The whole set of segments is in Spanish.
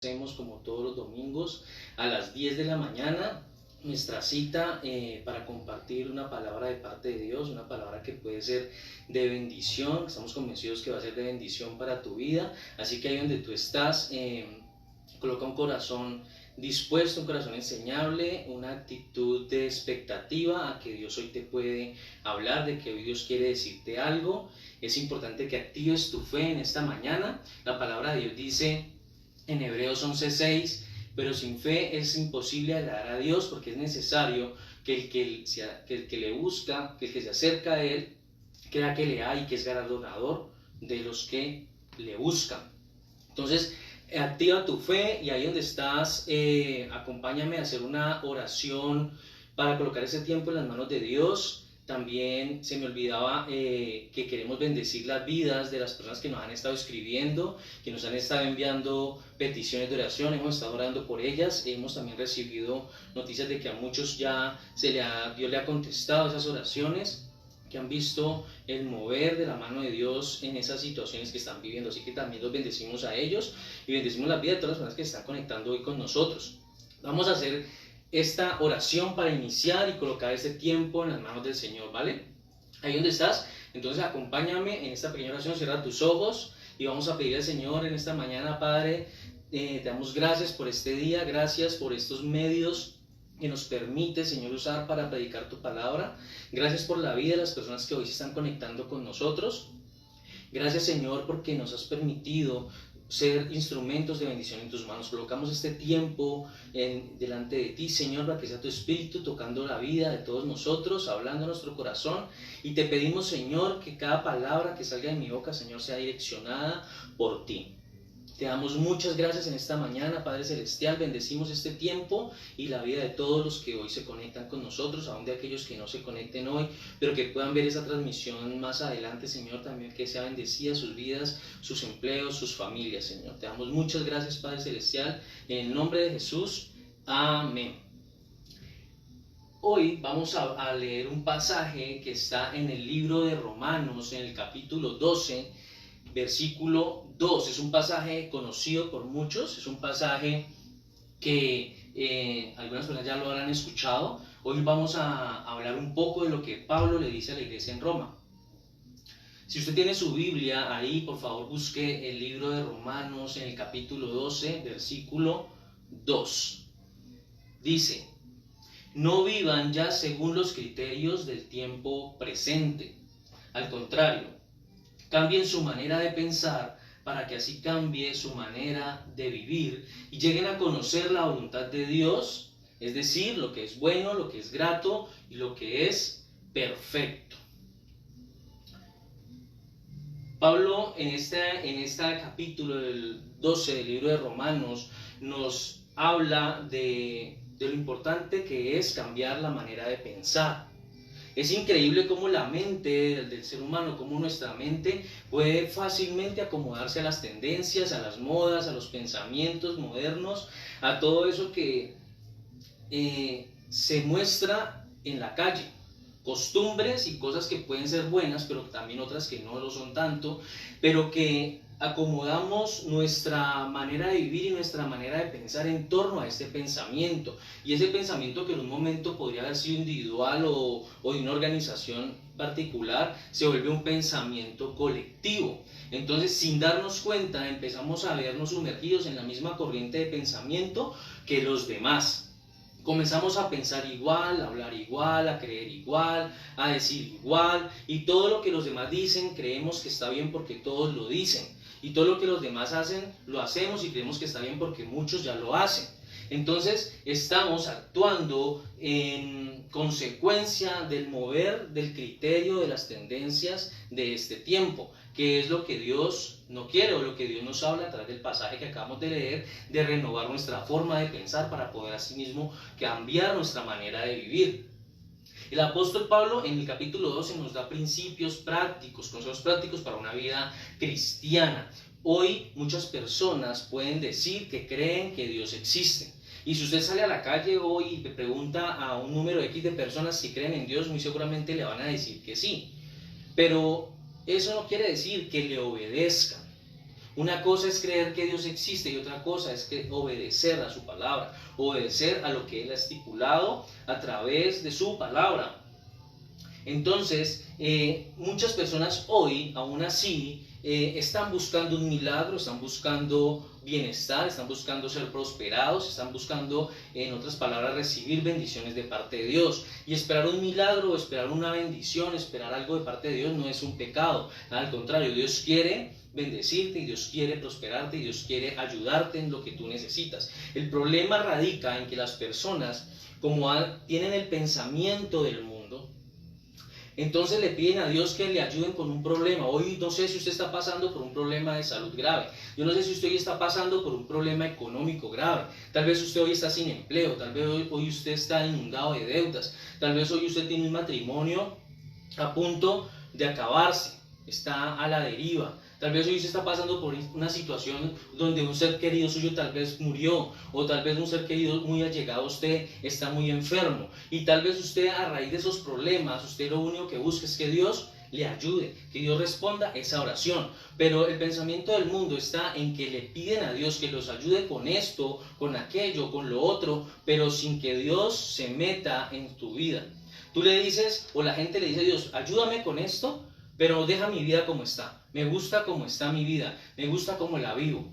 Hacemos como todos los domingos a las 10 de la mañana nuestra cita para compartir una palabra de parte de Dios, una palabra que puede ser de bendición. Estamos convencidos que va a ser de bendición para tu vida, así que ahí donde tú estás, coloca un corazón dispuesto, un corazón enseñable, una actitud de expectativa a que Dios hoy te puede hablar, de que hoy Dios quiere decirte algo. Es importante que actives tu fe en esta mañana. La palabra de Dios dice en Hebreos 11:6, pero sin fe es imposible agradar a Dios, porque es necesario que el que le busca, que el que se acerca a Él, crea que le hay y que es galardonador de los que le buscan. Entonces, activa tu fe y ahí donde estás, acompáñame a hacer una oración para colocar ese tiempo en las manos de Dios. También se me olvidaba que queremos bendecir las vidas de las personas que nos han estado escribiendo, que nos han estado enviando peticiones de oración. Hemos estado orando por ellas. Hemos también recibido noticias de que a muchos ya Dios le ha contestado esas oraciones, que han visto el mover de la mano de Dios en esas situaciones que están viviendo. Así que también los bendecimos a ellos y bendecimos la vida de todas las personas que se están conectando hoy con nosotros. Vamos a hacer esta oración para iniciar y colocar este tiempo en las manos del Señor, ¿vale? Ahí donde estás, entonces acompáñame en esta pequeña oración, cierra tus ojos y vamos a pedir al Señor en esta mañana. Padre, te damos gracias por este día, gracias por estos medios que nos permite, Señor, usar para predicar tu palabra. Gracias por la vida de las personas que hoy se están conectando con nosotros. Gracias, Señor, porque nos has permitido ser instrumentos de bendición en tus manos. Colocamos este tiempo delante de ti, Señor, para que sea tu Espíritu tocando la vida de todos nosotros, hablando a nuestro corazón. Y te pedimos, Señor, que cada palabra que salga de mi boca, Señor, sea direccionada por ti. Te damos muchas gracias en esta mañana, Padre Celestial. Bendecimos este tiempo y la vida de todos los que hoy se conectan con nosotros, aún de aquellos que no se conecten hoy, pero que puedan ver esa transmisión más adelante, Señor, también que sea bendecida sus vidas, sus empleos, sus familias, Señor. Te damos muchas gracias, Padre Celestial, en el nombre de Jesús. Amén. Hoy vamos a leer un pasaje que está en el libro de Romanos, en el capítulo 12, versículo 2. Es un pasaje conocido por muchos, es un pasaje que algunas personas ya lo habrán escuchado. Hoy vamos a hablar un poco de lo que Pablo le dice a la iglesia en Roma. Si usted tiene su Biblia ahí, por favor busque el libro de Romanos en el capítulo 12, versículo 2. Dice: no vivan ya según los criterios del tiempo presente. Al contrario, cambien su manera de pensar para que así cambie su manera de vivir y lleguen a conocer la voluntad de Dios, es decir, lo que es bueno, lo que es grato y lo que es perfecto. Pablo en este capítulo del 12 del libro de Romanos nos habla de lo importante que es cambiar la manera de pensar. Es increíble cómo la mente del ser humano, cómo nuestra mente puede fácilmente acomodarse a las tendencias, a las modas, a los pensamientos modernos, a todo eso que se muestra en la calle. Costumbres y cosas que pueden ser buenas, pero también otras que no lo son tanto, pero que acomodamos nuestra manera de vivir y nuestra manera de pensar en torno a este pensamiento. Y ese pensamiento, que en un momento podría haber sido individual o de una organización particular, se vuelve un pensamiento colectivo. Entonces, sin darnos cuenta, empezamos a vernos sumergidos en la misma corriente de pensamiento que los demás. Comenzamos a pensar igual, a hablar igual, a creer igual, a decir igual, y todo lo que los demás dicen creemos que está bien porque todos lo dicen, y todo lo que los demás hacen lo hacemos y creemos que está bien porque muchos ya lo hacen. Entonces estamos actuando en consecuencia del mover del criterio de las tendencias de este tiempo, que es lo que Dios no quiere, o lo que Dios nos habla a través del pasaje que acabamos de leer, de renovar nuestra forma de pensar para poder asimismo cambiar nuestra manera de vivir. El apóstol Pablo en el capítulo 12 nos da principios prácticos, consejos prácticos para una vida cristiana. Hoy muchas personas pueden decir que creen que Dios existe. Y si usted sale a la calle hoy y le pregunta a un número X de personas si creen en Dios, muy seguramente le van a decir que sí. Pero eso no quiere decir que le obedezcan. Una cosa es creer que Dios existe y otra cosa es obedecer a su palabra, obedecer a lo que Él ha estipulado a través de su palabra. Entonces, muchas personas hoy, aún así, están buscando un milagro, están buscando bienestar, están buscando ser prosperados, están buscando, en otras palabras, recibir bendiciones de parte de Dios. Y esperar un milagro, esperar una bendición, esperar algo de parte de Dios no es un pecado. Al contrario, Dios quiere bendecirte y Dios quiere prosperarte y Dios quiere ayudarte en lo que tú necesitas. El problema radica en que las personas, como tienen el pensamiento del mundo, entonces le piden a Dios que le ayuden con un problema. Hoy no sé si usted está pasando por un problema de salud grave. Yo no sé si usted hoy está pasando por un problema económico grave. Tal vez usted hoy está sin empleo. Tal vez hoy usted está inundado de deudas. Tal vez hoy usted tiene un matrimonio a punto de acabarse. Está a la deriva. Tal vez hoy usted está pasando por una situación donde un ser querido suyo tal vez murió, o tal vez un ser querido muy allegado a usted está muy enfermo. Y tal vez usted, a raíz de esos problemas, usted lo único que busca es que Dios le ayude, que Dios responda esa oración. Pero el pensamiento del mundo está en que le piden a Dios que los ayude con esto, con aquello, con lo otro, pero sin que Dios se meta en tu vida. Tú le dices, o la gente le dice a Dios, ayúdame con esto, pero deja mi vida como está. Me gusta como está mi vida, me gusta como la vivo,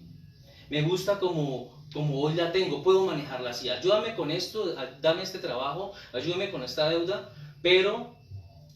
me gusta como hoy la tengo, puedo manejarla así. Ayúdame con esto, dame este trabajo, ayúdame con esta deuda, pero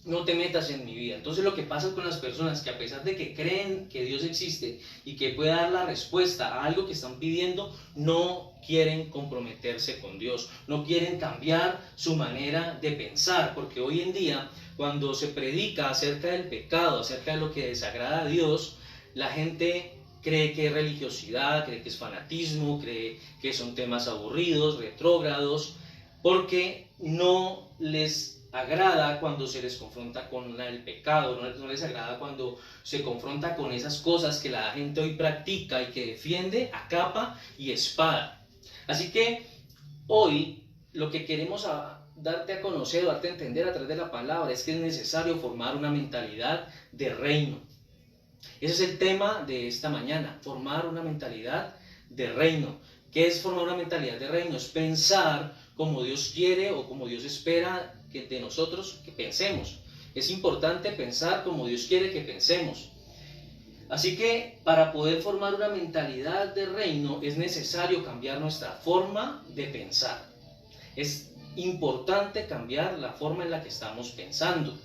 no te metas en mi vida. Entonces lo que pasa con las personas que, a pesar de que creen que Dios existe y que puede dar la respuesta a algo que están pidiendo, no quieren comprometerse con Dios, no quieren cambiar su manera de pensar, porque hoy en día, cuando se predica acerca del pecado, acerca de lo que desagrada a Dios, la gente cree que es religiosidad, cree que es fanatismo, cree que son temas aburridos, retrógrados, porque no les agrada cuando se les confronta con el pecado, no les agrada cuando se confronta con esas cosas que la gente hoy practica y que defiende a capa y espada. Así que hoy lo que queremos darte a conocer, darte a entender a través de la palabra, es que es necesario formar una mentalidad de reino. Ese es el tema de esta mañana, formar una mentalidad de reino. ¿Qué es formar una mentalidad de reino? Es pensar como Dios quiere o como Dios espera que de nosotros que pensemos. Es importante pensar como Dios quiere que pensemos. Así que para poder formar una mentalidad de reino es necesario cambiar nuestra forma de pensar. Es importante cambiar la forma en la que estamos pensando.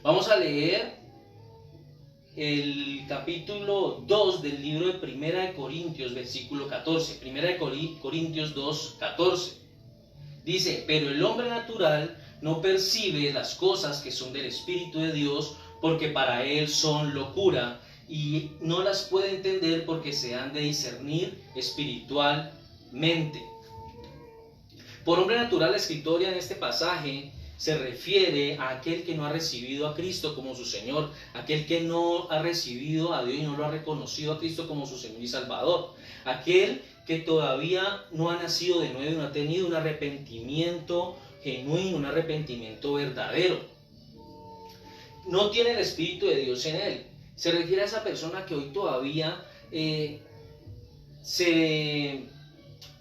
Vamos a leer el capítulo 2 del libro de Primera de Corintios, versículo 14. Primera de Corintios 2, 14. Dice, pero el hombre natural no percibe las cosas que son del Espíritu de Dios, porque para él son locura, y no las puede entender porque se han de discernir espiritualmente. Por hombre natural, la escritura en este pasaje se refiere a aquel que no ha recibido a Cristo como su Señor, aquel que no ha recibido a Dios y no lo ha reconocido a Cristo como su Señor y Salvador, aquel que todavía no ha nacido de nuevo, no ha tenido un arrepentimiento genuino, un arrepentimiento verdadero. No tiene el Espíritu de Dios en él. Se refiere a esa persona que hoy todavía se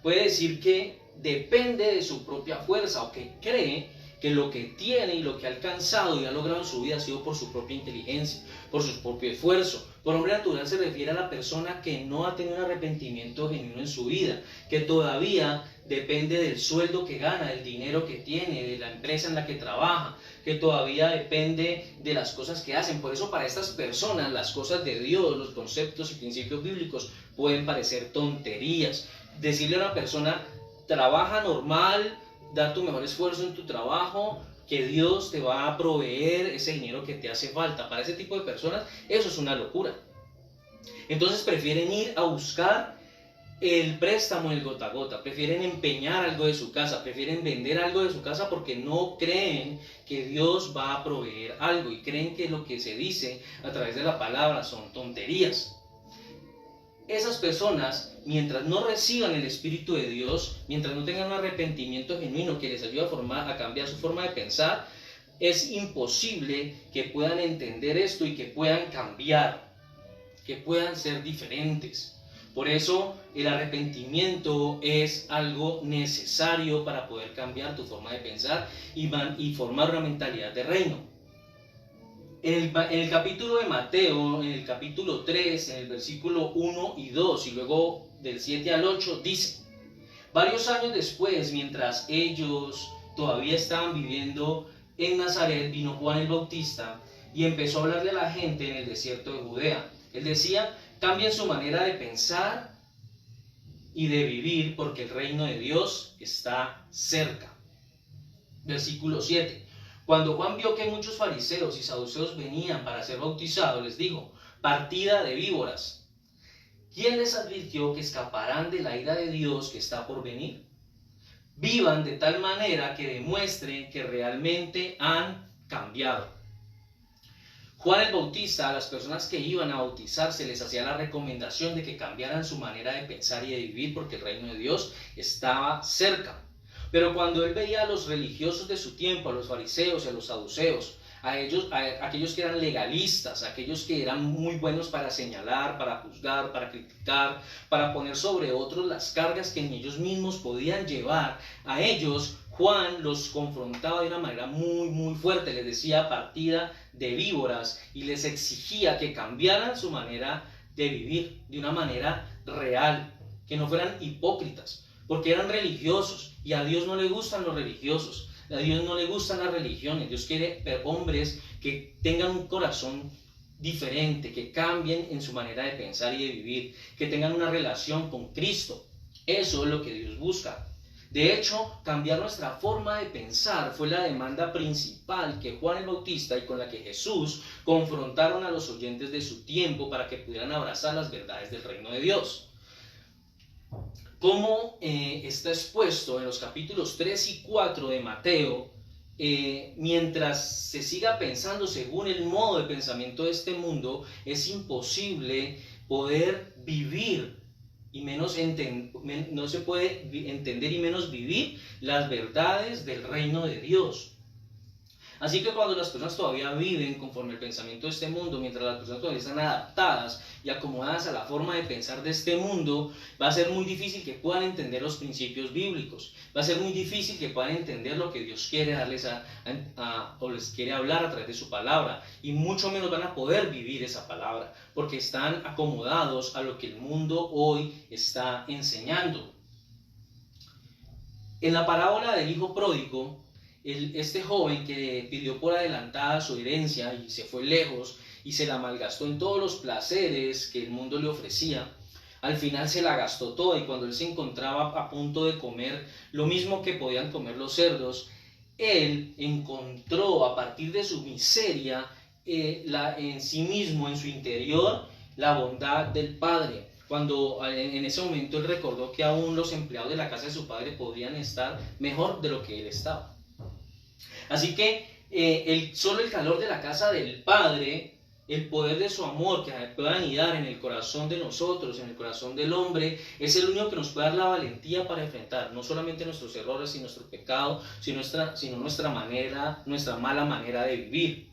puede decir que depende de su propia fuerza, o que cree que lo que tiene y lo que ha alcanzado y ha logrado en su vida ha sido por su propia inteligencia, por su propio esfuerzo. Por hombre natural se refiere a la persona que no ha tenido un arrepentimiento genuino en su vida, que todavía depende del sueldo que gana, del dinero que tiene, de la empresa en la que trabaja, que todavía depende de las cosas que hacen. Por eso para estas personas las cosas de Dios, los conceptos y principios bíblicos pueden parecer tonterías. Decirle a una persona, trabaja normal, da tu mejor esfuerzo en tu trabajo, que Dios te va a proveer ese dinero que te hace falta. Para ese tipo de personas eso es una locura. Entonces prefieren ir a buscar el préstamo en el gota a gota, prefieren empeñar algo de su casa, prefieren vender algo de su casa porque no creen que Dios va a proveer algo y creen que lo que se dice a través de la palabra son tonterías. Esas personas, mientras no reciban el Espíritu de Dios, mientras no tengan un arrepentimiento genuino que les ayude a cambiar su forma de pensar, es imposible que puedan entender esto y que puedan cambiar. que puedan ser diferentes. Por eso el arrepentimiento es algo necesario para poder cambiar tu forma de pensar y formar una mentalidad de reino. En el capítulo de Mateo, en el capítulo 3, en el versículo 1 y 2, y luego del 7 al 8, dice: varios años después, mientras ellos todavía estaban viviendo en Nazaret, vino Juan el Bautista y empezó a hablarle a la gente en el desierto de Judea. Él decía: cambien su manera de pensar y de vivir, porque el reino de Dios está cerca. Versículo 7. Cuando Juan vio que muchos fariseos y saduceos venían para ser bautizados, les dijo: partida de víboras, ¿quién les advirtió que escaparán de la ira de Dios que está por venir? Vivan de tal manera que demuestren que realmente han cambiado. Juan el Bautista, a las personas que iban a bautizarse, les hacía la recomendación de que cambiaran su manera de pensar y de vivir, porque el reino de Dios estaba cerca. Pero cuando él veía a los religiosos de su tiempo, a los fariseos y a los saduceos, a aquellos que eran legalistas, a aquellos que eran muy buenos para señalar, para juzgar, para criticar, para poner sobre otros las cargas que ni ellos mismos podían llevar, a ellos Juan los confrontaba de una manera muy fuerte. Les decía: partida de víboras, y les exigía que cambiaran su manera de vivir de una manera real, que no fueran hipócritas, porque eran religiosos, y a Dios no le gustan los religiosos, a Dios no le gustan las religiones. Dios quiere hombres que tengan un corazón diferente, que cambien en su manera de pensar y de vivir, que tengan una relación con Cristo. Eso es lo que Dios busca. De hecho, cambiar nuestra forma de pensar fue la demanda principal que Juan el Bautista y con la que Jesús confrontaron a los oyentes de su tiempo para que pudieran abrazar las verdades del reino de Dios. Como está expuesto en los capítulos 3 y 4 de Mateo, mientras se siga pensando según el modo de pensamiento de este mundo, es imposible poder vivir y no se puede entender y menos vivir las verdades del reino de Dios. Así que cuando las personas todavía viven conforme al pensamiento de este mundo, mientras las personas todavía están adaptadas y acomodadas a la forma de pensar de este mundo, va a ser muy difícil que puedan entender los principios bíblicos. Va a ser muy difícil que puedan entender lo que Dios quiere darles o les quiere hablar a través de su palabra. Y mucho menos van a poder vivir esa palabra, porque están acomodados a lo que el mundo hoy está enseñando. En la parábola del hijo pródigo, este joven que pidió por adelantada su herencia y se fue lejos y se la malgastó en todos los placeres que el mundo le ofrecía, al final se la gastó toda, y cuando él se encontraba a punto de comer lo mismo que podían comer los cerdos, él encontró a partir de su miseria en sí mismo, en su interior, la bondad del Padre. Cuando en ese momento él recordó que aún los empleados de la casa de su padre podrían estar mejor de lo que él estaba. Así que solo el calor de la casa del Padre, el poder de su amor que pueda anidar en el corazón de nosotros, en el corazón del hombre, es el único que nos puede dar la valentía para enfrentar no solamente nuestros errores y nuestro pecado, sino nuestra mala manera de vivir.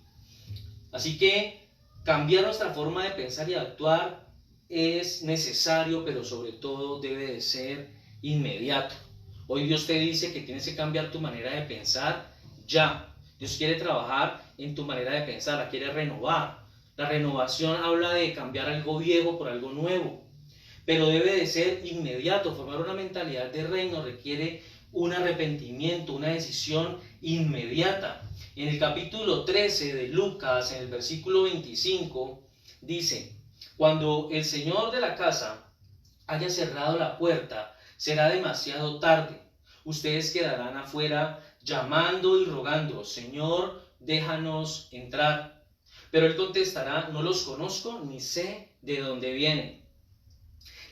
Así que cambiar nuestra forma de pensar y actuar es necesario, pero sobre todo debe de ser inmediato. Hoy Dios te dice que tienes que cambiar tu manera de pensar ya. Dios quiere trabajar en tu manera de pensar, la quiere renovar. La renovación habla de cambiar algo viejo por algo nuevo, pero debe de ser inmediato. Formar una mentalidad de reino requiere un arrepentimiento, una decisión inmediata. En el capítulo 13 de Lucas, en el versículo 25, dice: cuando el señor de la casa haya cerrado la puerta, será demasiado tarde. Ustedes quedarán afuera llamando y rogando: Señor, déjanos entrar. Pero él contestará: no los conozco ni sé de dónde vienen.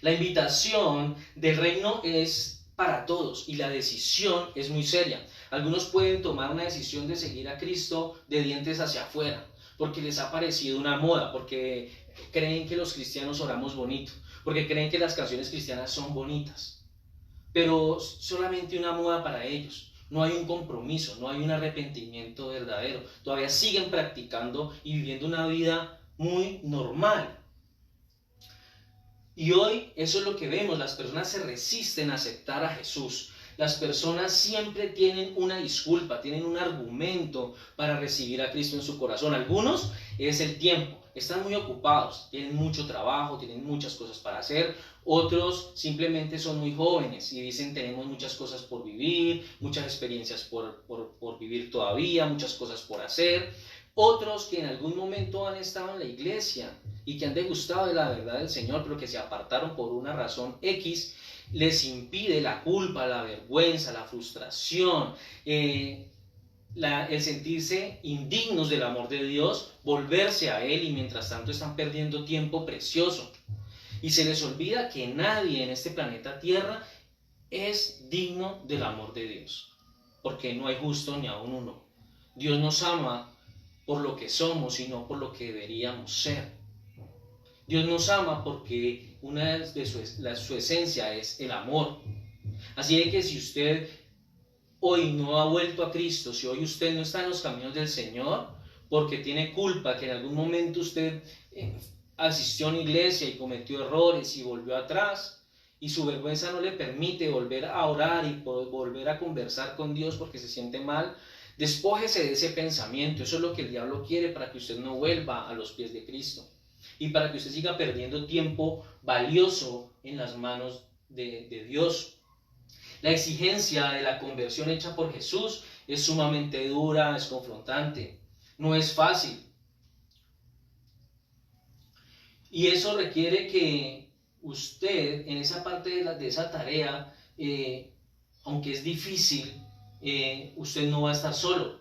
La invitación del reino es para todos y la decisión es muy seria. Algunos pueden tomar una decisión de seguir a Cristo de dientes hacia afuera, porque les ha parecido una moda, porque creen que los cristianos oramos bonito, porque creen que las canciones cristianas son bonitas, pero solamente una moda para ellos. No hay un compromiso, no hay un arrepentimiento verdadero. Todavía siguen practicando y viviendo una vida muy normal. Y hoy eso es lo que vemos, las personas se resisten a aceptar a Jesús. Las personas siempre tienen una disculpa, tienen un argumento para recibir a Cristo en su corazón. Algunos es el tiempo, están muy ocupados, tienen mucho trabajo, tienen muchas cosas para hacer. Otros simplemente son muy jóvenes y dicen tenemos muchas cosas por vivir, muchas experiencias por vivir todavía, muchas cosas por hacer. Otros que en algún momento han estado en la iglesia y que han degustado de la verdad del Señor, pero que se apartaron por una razón X, les impide la culpa, la vergüenza, la frustración, el sentirse indignos del amor de Dios, volverse a Él, y mientras tanto están perdiendo tiempo precioso. Y se les olvida que nadie en este planeta Tierra es digno del amor de Dios, porque no hay justo ni aun uno. Dios nos ama por lo que somos y no por lo que deberíamos ser. Dios nos ama porque una de su esencia es el amor. Así que si usted hoy no ha vuelto a Cristo, si hoy usted no está en los caminos del Señor, porque tiene culpa, que en algún momento usted asistió a una iglesia y cometió errores y volvió atrás, y su vergüenza no le permite volver a orar y volver a conversar con Dios porque se siente mal, despójese de ese pensamiento. Eso es lo que el diablo quiere, para que usted no vuelva a los pies de Cristo y para que usted siga perdiendo tiempo valioso en las manos de Dios. La exigencia de la conversión hecha por Jesús es sumamente dura, es confrontante, no es fácil. Y eso requiere que usted, en esa parte de esa tarea, aunque es difícil, usted no va a estar solo.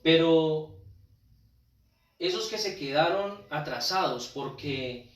Pero esos que se quedaron atrasados porque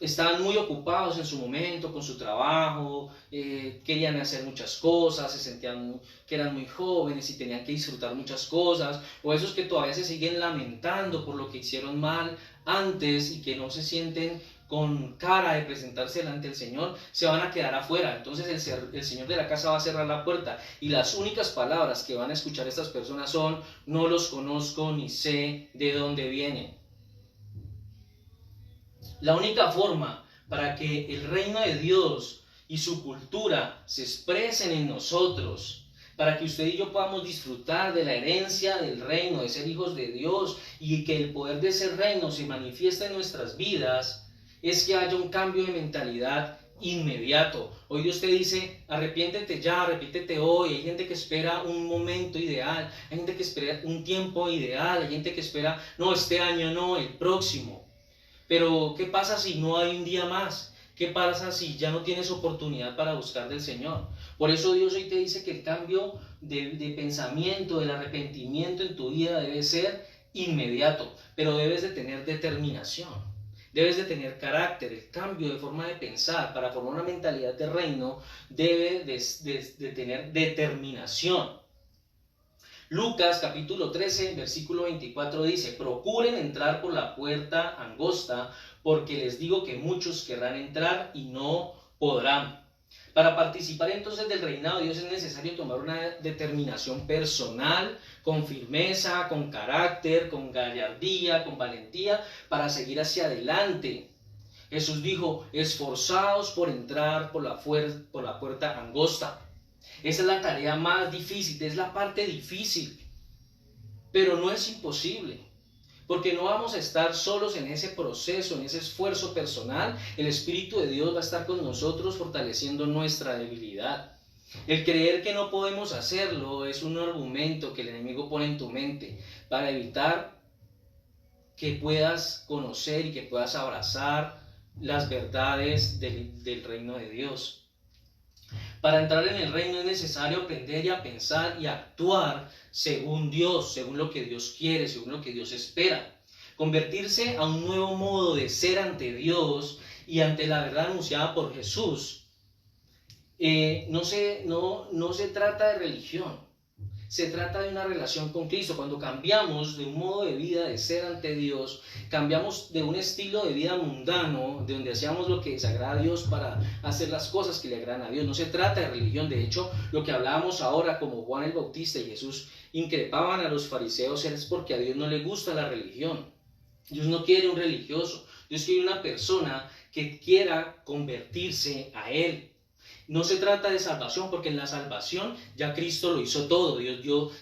estaban muy ocupados en su momento con su trabajo, querían hacer muchas cosas, se sentían que eran muy jóvenes y tenían que disfrutar muchas cosas, o esos que todavía se siguen lamentando por lo que hicieron mal antes y que no se sienten con cara de presentarse delante del Señor, se van a quedar afuera. Entonces el Señor de la casa va a cerrar la puerta y las únicas palabras que van a escuchar estas personas son: no los conozco ni sé de dónde vienen. La única forma para que el reino de Dios y su cultura se expresen en nosotros, para que usted y yo podamos disfrutar de la herencia del reino, de ser hijos de Dios, y que el poder de ese reino se manifieste en nuestras vidas, es que haya un cambio de mentalidad inmediato. Hoy Dios te dice: arrepiéntete ya, arrepiéntete hoy. Hay gente que espera un momento ideal, hay gente que espera un tiempo ideal, hay gente que espera, no, este año no, el próximo. Pero ¿qué pasa si no hay un día más? ¿Qué pasa si ya no tienes oportunidad para buscar del Señor? Por eso Dios hoy te dice que el cambio de pensamiento, del arrepentimiento en tu vida debe ser inmediato, pero debes de tener determinación. Debes de tener carácter. El cambio de forma de pensar para formar una mentalidad de reino debe de tener determinación. Lucas capítulo 13, versículo 24 dice: procuren entrar por la puerta angosta, porque les digo que muchos querrán entrar y no podrán. Para participar entonces del reinado de Dios es necesario tomar una determinación personal, con firmeza, con carácter, con gallardía, con valentía, para seguir hacia adelante. Jesús dijo: esforzaos por entrar por la puerta angosta. Esa es la tarea más difícil, es la parte difícil, pero no es imposible, porque no vamos a estar solos en ese proceso, en ese esfuerzo personal. El Espíritu de Dios va a estar con nosotros fortaleciendo nuestra debilidad. El creer que no podemos hacerlo es un argumento que el enemigo pone en tu mente para evitar que puedas conocer y que puedas abrazar las verdades del reino de Dios. Para entrar en el reino es necesario aprender a pensar y actuar según Dios, según lo que Dios quiere, según lo que Dios espera. Convertirse a un nuevo modo de ser ante Dios y ante la verdad anunciada por Jesús. No se trata de religión, se trata de una relación con Cristo. Cuando cambiamos de un modo de vida de ser ante Dios, cambiamos de un estilo de vida mundano, de donde hacíamos lo que desagrada a Dios para hacer las cosas que le agradan a Dios. No se trata de religión. De hecho, lo que hablábamos ahora, como Juan el Bautista y Jesús increpaban a los fariseos, es porque a Dios no le gusta la religión. Dios no quiere un religioso, Dios quiere una persona que quiera convertirse a Él. No se trata de salvación, porque en la salvación ya Cristo lo hizo todo.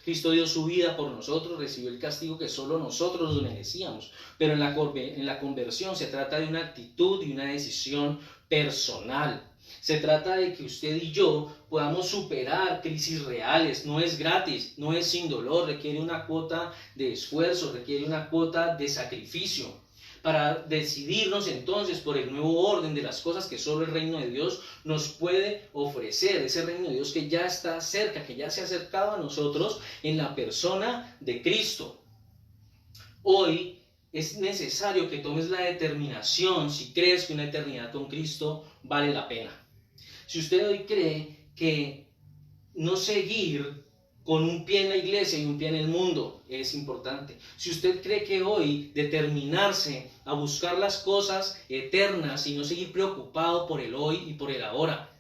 Cristo dio su vida por nosotros, recibió el castigo que solo nosotros lo merecíamos. Pero en la conversión se trata de una actitud y una decisión personal. Se trata de que usted y yo podamos superar crisis reales. No es gratis, no es sin dolor, requiere una cuota de esfuerzo, requiere una cuota de sacrificio. Para decidirnos entonces por el nuevo orden de las cosas que solo el reino de Dios nos puede ofrecer, ese reino de Dios que ya está cerca, que ya se ha acercado a nosotros en la persona de Cristo. Hoy es necesario que tomes la determinación si crees que una eternidad con Cristo vale la pena. Si usted hoy cree que no seguir con un pie en la iglesia y un pie en el mundo es importante. Si usted cree que hoy determinarse a buscar las cosas eternas y no seguir preocupado por el hoy y por el ahora.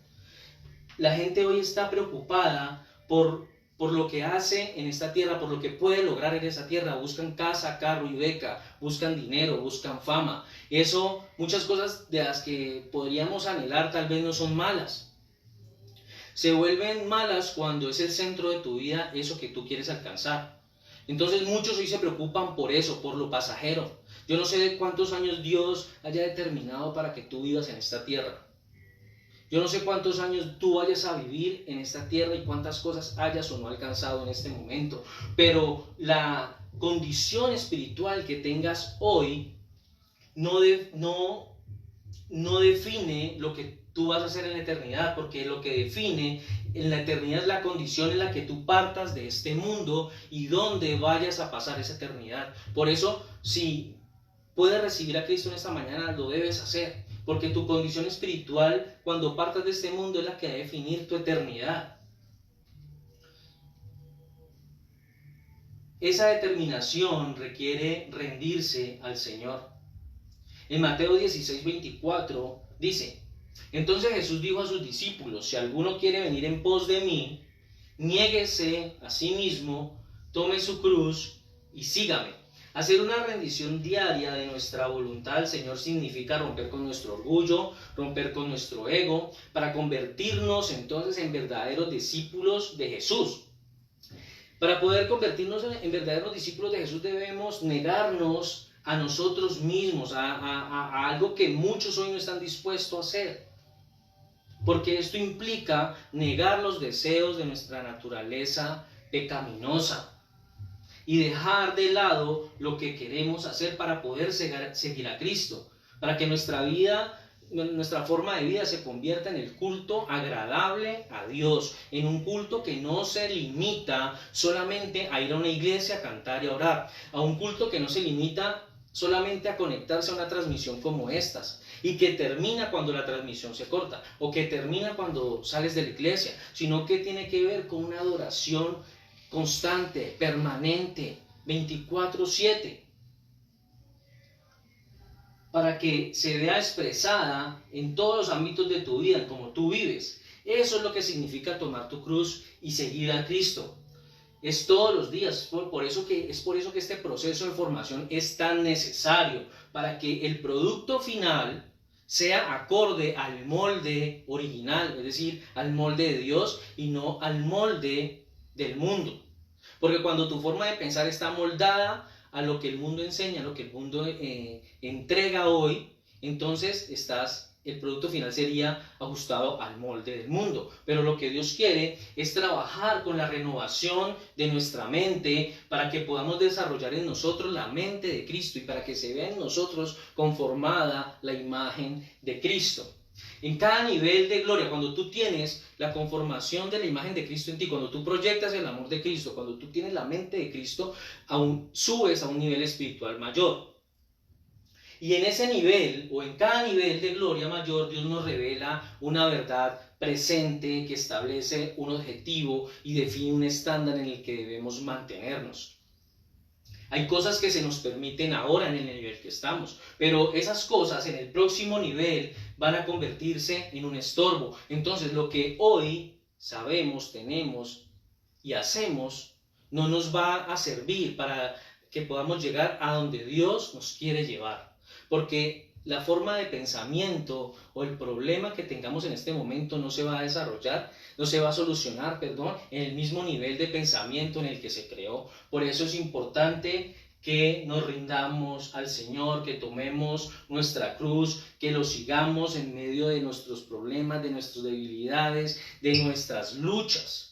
La gente hoy está preocupada por lo que hace en esta tierra, por lo que puede lograr en esa tierra. Buscan casa, carro y beca, buscan dinero, buscan fama. Eso, muchas cosas de las que podríamos anhelar tal vez no son malas. Se vuelven malas cuando es el centro de tu vida eso que tú quieres alcanzar. Entonces muchos hoy se preocupan por eso, por lo pasajero. Yo no sé de cuántos años Dios haya determinado para que tú vivas en esta tierra. Yo no sé cuántos años tú vayas a vivir en esta tierra y cuántas cosas hayas o no alcanzado en este momento. Pero la condición espiritual que tengas hoy no define lo que tú vas a hacer en la eternidad, porque lo que define en la eternidad es la condición en la que tú partas de este mundo y dónde vayas a pasar esa eternidad. Por eso, si puedes recibir a Cristo en esta mañana, lo debes hacer, porque tu condición espiritual cuando partas de este mundo es la que va a definir tu eternidad. Esa determinación requiere rendirse al Señor. En Mateo 16:24 dice: entonces Jesús dijo a sus discípulos: si alguno quiere venir en pos de mí, niéguese a sí mismo, tome su cruz y sígame. Hacer una rendición diaria de nuestra voluntad al Señor significa romper con nuestro orgullo, romper con nuestro ego, para convertirnos entonces en verdaderos discípulos de Jesús. Para poder convertirnos en verdaderos discípulos de Jesús debemos negarnos a nosotros mismos, a algo que muchos hoy no están dispuestos a hacer. Porque esto implica negar los deseos de nuestra naturaleza pecaminosa y dejar de lado lo que queremos hacer para poder seguir a Cristo, para que nuestra vida, nuestra forma de vida se convierta en el culto agradable a Dios, en un culto que no se limita solamente a ir a una iglesia a cantar y a orar, a un culto que no se limita solamente a conectarse a una transmisión como estas y que termina cuando la transmisión se corta o que termina cuando sales de la iglesia, sino que tiene que ver con una adoración constante, permanente, 24/7, para que se vea expresada en todos los ámbitos de tu vida, en cómo tú vives. Eso es lo que significa tomar tu cruz y seguir a Cristo. Es todos los días, por eso que este proceso de formación es tan necesario, para que el producto final sea acorde al molde original, es decir, al molde de Dios y no al molde del mundo. Porque cuando tu forma de pensar está moldada a lo que el mundo enseña, a lo que el mundo entrega hoy, entonces el producto final sería ajustado al molde del mundo. Pero lo que Dios quiere es trabajar con la renovación de nuestra mente para que podamos desarrollar en nosotros la mente de Cristo y para que se vea en nosotros conformada la imagen de Cristo. En cada nivel de gloria, cuando tú tienes la conformación de la imagen de Cristo en ti, cuando tú proyectas el amor de Cristo, cuando tú tienes la mente de Cristo, aún subes a un nivel espiritual mayor. Y en ese nivel, o en cada nivel de gloria mayor, Dios nos revela una verdad presente que establece un objetivo y define un estándar en el que debemos mantenernos. Hay cosas que se nos permiten ahora en el nivel que estamos, pero esas cosas en el próximo nivel van a convertirse en un estorbo. Entonces, lo que hoy sabemos, tenemos y hacemos no nos va a servir para que podamos llegar a donde Dios nos quiere llevar. Porque la forma de pensamiento o el problema que tengamos en este momento no se va a desarrollar, no se va a solucionar, en el mismo nivel de pensamiento en el que se creó. Por eso es importante que nos rindamos al Señor, que tomemos nuestra cruz, que lo sigamos en medio de nuestros problemas, de nuestras debilidades, de nuestras luchas.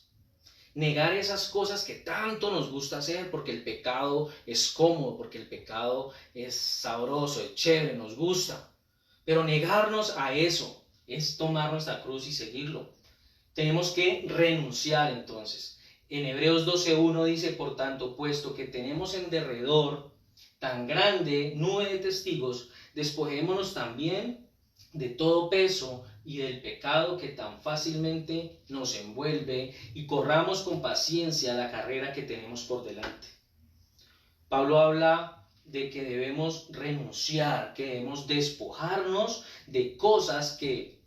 Negar esas cosas que tanto nos gusta hacer, porque el pecado es cómodo, porque el pecado es sabroso, es chévere, nos gusta. Pero negarnos a eso es tomar nuestra cruz y seguirlo. Tenemos que renunciar entonces. En Hebreos 12:1 dice, por tanto, puesto que tenemos en derredor tan grande nube de testigos, despojémonos también de todo peso y del pecado que tan fácilmente nos envuelve y corramos con paciencia la carrera que tenemos por delante. Pablo habla de que debemos renunciar, que debemos despojarnos de cosas que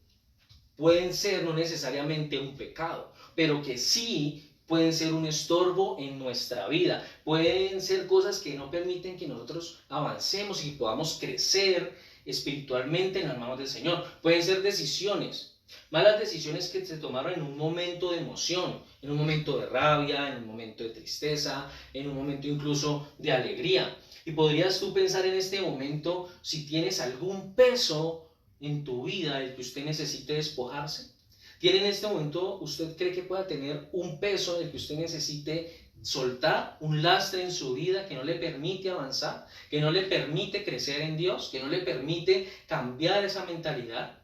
pueden ser no necesariamente un pecado, pero que sí pueden ser un estorbo en nuestra vida, pueden ser cosas que no permiten que nosotros avancemos y podamos crecer espiritualmente en las manos del Señor. Pueden ser decisiones, malas decisiones que se tomaron en un momento de emoción, en un momento de rabia, en un momento de tristeza, en un momento incluso de alegría. Y podrías tú pensar en este momento si tienes algún peso en tu vida del que usted necesite despojarse. ¿Tiene en este momento, usted cree que pueda tener un peso del que usted necesite soltar, un lastre en su vida que no le permite avanzar, que no le permite crecer en Dios, que no le permite cambiar esa mentalidad,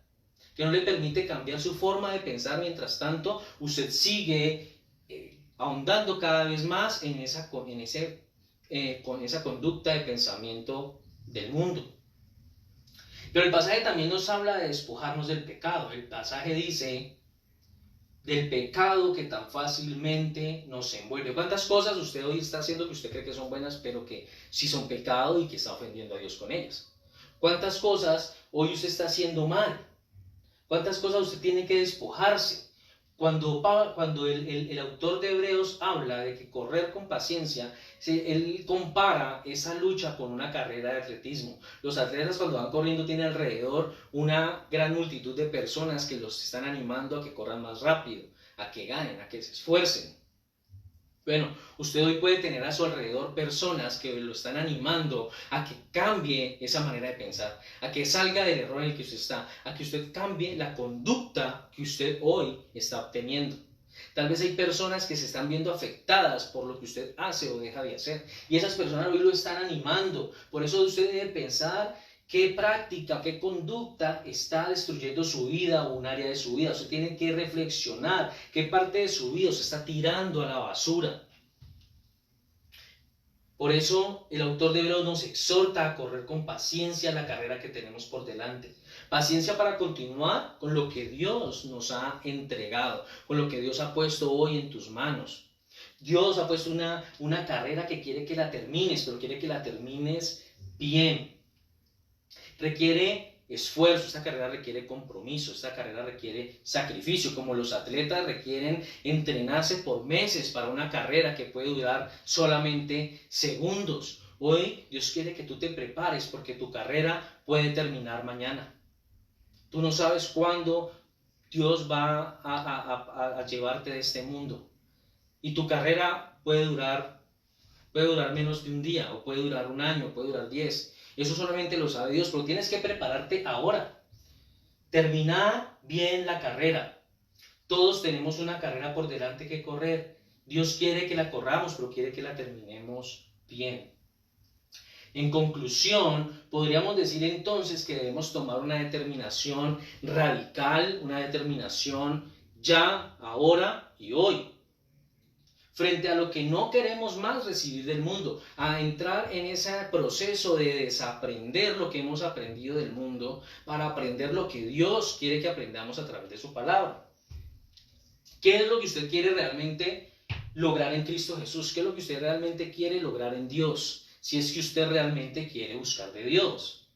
que no le permite cambiar su forma de pensar? Mientras tanto, usted sigue ahondando cada vez más con esa conducta de pensamiento del mundo. Pero el pasaje también nos habla de despojarnos del pecado. El pasaje dice del pecado que tan fácilmente nos envuelve. ¿Cuántas cosas usted hoy está haciendo que usted cree que son buenas, pero que sí son pecado y que está ofendiendo a Dios con ellas? ¿Cuántas cosas hoy usted está haciendo mal? ¿Cuántas cosas usted tiene que despojarse? Cuando el autor de Hebreos habla de que correr con paciencia, él compara esa lucha con una carrera de atletismo. Los atletas, cuando van corriendo, tienen alrededor una gran multitud de personas que los están animando a que corran más rápido, a que ganen, a que se esfuercen. Bueno, usted hoy puede tener a su alrededor personas que lo están animando a que cambie esa manera de pensar, a que salga del error en el que usted está, a que usted cambie la conducta que usted hoy está obteniendo. Tal vez hay personas que se están viendo afectadas por lo que usted hace o deja de hacer, y esas personas hoy lo están animando. Por eso usted debe pensar qué práctica, qué conducta está destruyendo su vida o un área de su vida. Usted tiene que reflexionar qué parte de su vida se está tirando a la basura. Por eso el autor de Hebreos nos exhorta a correr con paciencia la carrera que tenemos por delante. Paciencia para continuar con lo que Dios nos ha entregado, con lo que Dios ha puesto hoy en tus manos. Dios ha puesto una carrera que quiere que la termines, pero quiere que la termines bien. Requiere esfuerzo, esta carrera requiere compromiso, esta carrera requiere sacrificio, como los atletas requieren entrenarse por meses para una carrera que puede durar solamente segundos. Hoy Dios quiere que tú te prepares porque tu carrera puede terminar mañana. Tú no sabes cuándo Dios va a llevarte de este mundo, y tu carrera puede durar menos de un día, o puede durar un año, puede durar 10. Eso solamente lo sabe Dios, pero tienes que prepararte ahora. Terminar bien la carrera. Todos tenemos una carrera por delante que correr. Dios quiere que la corramos, pero quiere que la terminemos bien. En conclusión, podríamos decir entonces que debemos tomar una determinación radical, una determinación ya, ahora y hoy, frente a lo que no queremos más recibir del mundo, a entrar en ese proceso de desaprender lo que hemos aprendido del mundo para aprender lo que Dios quiere que aprendamos a través de su palabra. ¿Qué es lo que usted quiere realmente lograr en Cristo Jesús? ¿Qué es lo que usted realmente quiere lograr en Dios? Si es que usted realmente quiere buscar de Dios.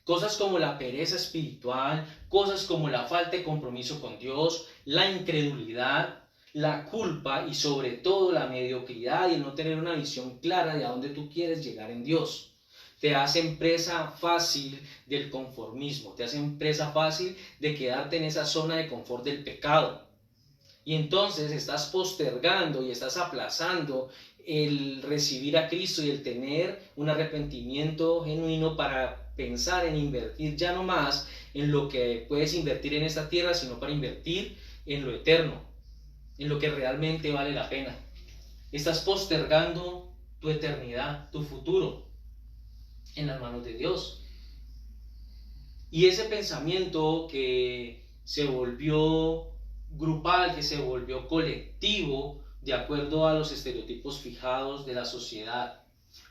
Cosas como la pereza espiritual, cosas como la falta de compromiso con Dios, la incredulidad, la culpa y sobre todo la mediocridad y el no tener una visión clara de a dónde tú quieres llegar en Dios. Te hacen presa fácil del conformismo, te hacen presa fácil de quedarte en esa zona de confort del pecado. Y entonces estás postergando y estás aplazando el recibir a Cristo y el tener un arrepentimiento genuino para pensar en invertir ya no más en lo que puedes invertir en esta tierra, sino para invertir en lo eterno, en lo que realmente vale la pena. Estás postergando tu eternidad, tu futuro, en las manos de Dios. Y ese pensamiento que se volvió grupal, que se volvió colectivo, de acuerdo a los estereotipos fijados de la sociedad.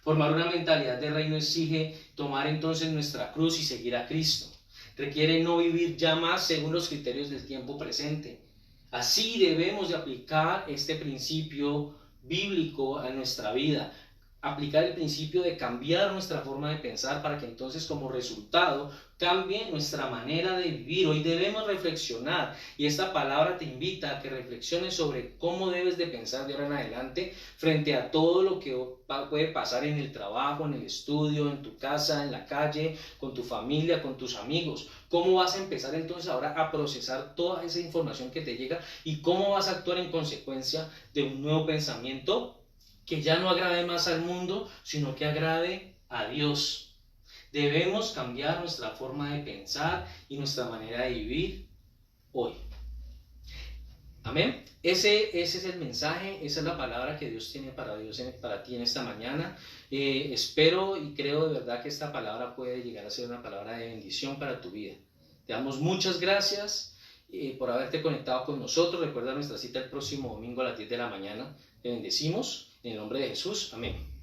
Formar una mentalidad de reino exige tomar entonces nuestra cruz y seguir a Cristo. Requiere no vivir ya más según los criterios del tiempo presente. Así debemos de aplicar este principio bíblico a nuestra vida. Aplicar el principio de cambiar nuestra forma de pensar para que entonces como resultado cambie nuestra manera de vivir. Hoy debemos reflexionar y esta palabra te invita a que reflexiones sobre cómo debes de pensar de ahora en adelante frente a todo lo que puede pasar en el trabajo, en el estudio, en tu casa, en la calle, con tu familia, con tus amigos. ¿Cómo vas a empezar entonces ahora a procesar toda esa información que te llega y cómo vas a actuar en consecuencia de un nuevo pensamiento que ya no agrade más al mundo, sino que agrade a Dios? Debemos cambiar nuestra forma de pensar y nuestra manera de vivir hoy. Amén. Ese es el mensaje, esa es la palabra que Dios tiene para ti en esta mañana. Espero y creo de verdad que esta palabra puede llegar a ser una palabra de bendición para tu vida. Te damos muchas gracias por haberte conectado con nosotros. Recuerda nuestra cita el próximo domingo a las 10 de la mañana. Te bendecimos en el nombre de Jesús. Amén.